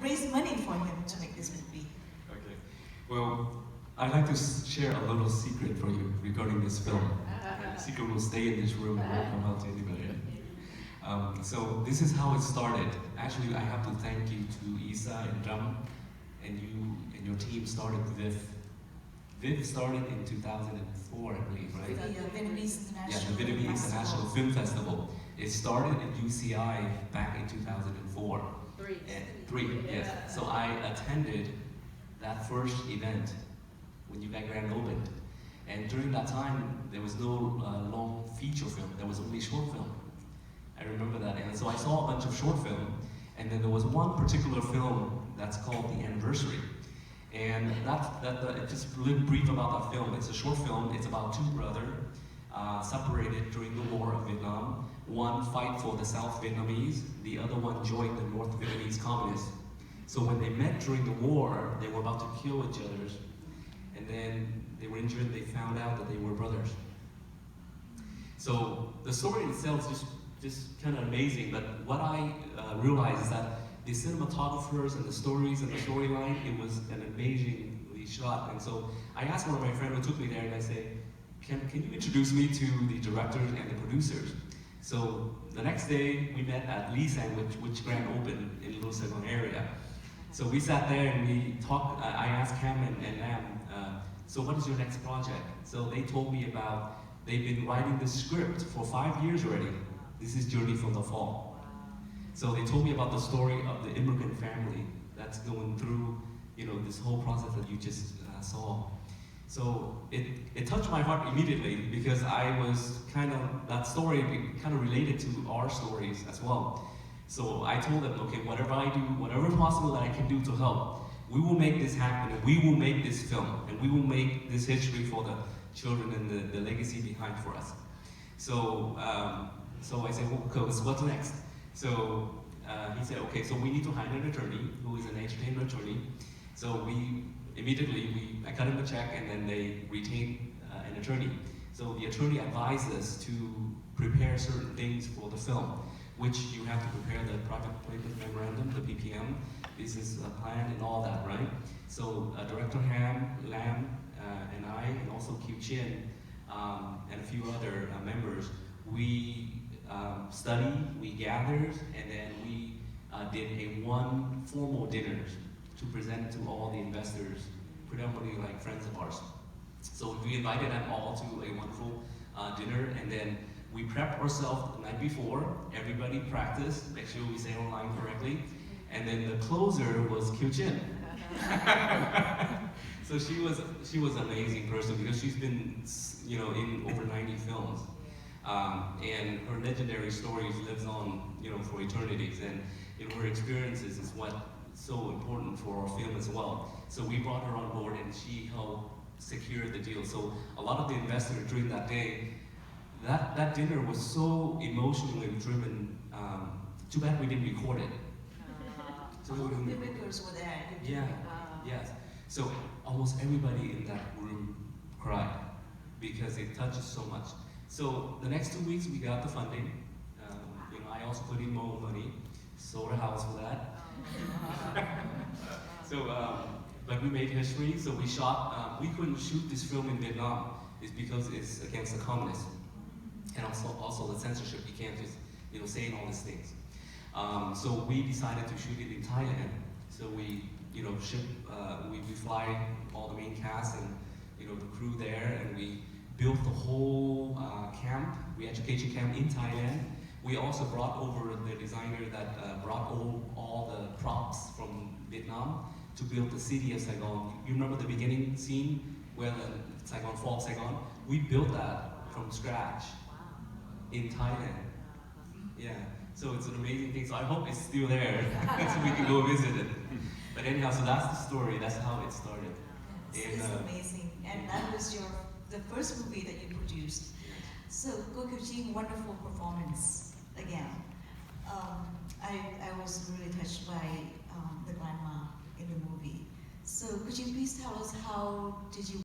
raise money for him to make this movie. Okay. Well, I'd like to share a little secret for you regarding this film. And the secret will stay in this room and won't come out to anybody. So this is how it started. Actually, I have to thank you to Isa and Ram, and you and your team started VIF. VIF started in 2004, I believe, right? The Vietnamese International Yeah, the Vietnamese International Film Festival. It started at UCI back in 2004. Three, yes. So I attended that first event when you got grand opened. And during that time, there was no long feature film. There was only short film. I remember that. And so I saw a bunch of short film, and then there was one particular film that's called The Anniversary. And just a little brief about that film. It's a short film. It's about two brothers separated during the War of Vietnam. One fight for the South Vietnamese, the other one joined the North Vietnamese communists. So when they met during the war, they were about to kill each other. And then they were injured, they found out that they were brothers. So the story itself is just kind of amazing, but what I realized is that the cinematographers and the stories and the storyline, it was an amazingly shot. And so I asked one of my friends who took me there, and I said, can you introduce me to the directors and the producers? So the next day, we met at Lee Sandwich, which grand opened in Little Saigon area. So we sat there and we talked. I asked Cam and Lam, so what is your next project? So they told me about, they've been writing the script for 5 years already. This is Journey from the Fall. So they told me about the story of the immigrant family that's going through, this whole process that you just saw. So it touched my heart immediately because I was that story kind of related to our stories as well. So I told them, okay, whatever I do, whatever possible that I can do to help, we will make this happen, and we will make this film, and we will make this history for the children and the legacy behind for us. So I said, well, okay, so what's next? So he said, okay, so we need to hire an attorney who is an entertainment attorney. So I cut him a check, and then they retained an attorney. So the attorney advised us to prepare certain things for the film, which you have to prepare the private placement memorandum, the PPM, business plan, and all that, right? So Director Lam, and I, and also Kieu, Chinh, and a few other members, we studied, we gathered, and then we did one formal dinner to present to all the investors, predominantly like friends of ours. So we invited them all to a wonderful dinner, and then we prepped ourselves the night before. Everybody practiced, make sure we say our line correctly, and then the closer was Kieu, Chinh. So she was an amazing person because she's been in over 90 films, and her legendary stories lives on for eternities, and her experiences is what's so important for our film as well. So we brought her on board, and she helped secure the deal. So a lot of the investors during that day, that dinner was so emotionally driven. Too bad we didn't record it. So all the filmmakers were there. Yeah, yes. So almost everybody in that room cried because it touches so much. So the next 2 weeks we got the funding. I also put in my own money, sold a house for that. But we made history. So we shot. We couldn't shoot this film in Vietnam. It's because it's against the communists, and also the censorship. You can't just saying all these things. So we decided to shoot it in Thailand. So we we fly all the main cast and the crew there, and we built the whole camp, re-education camp in Thailand. We also brought over the designer that brought all the props from Vietnam to build the city of Saigon. You remember the beginning scene where the Saigon falls, Saigon? We built that from scratch in Thailand. Yeah, so it's an amazing thing. So I hope it's still there so we can go visit it. But anyhow, so that's the story. That's how it started. It's amazing, and that was the first movie that you produced. So Kieu, Chinh, wonderful performance again. I was really touched by the grandma in the movie. So could you please tell us how did you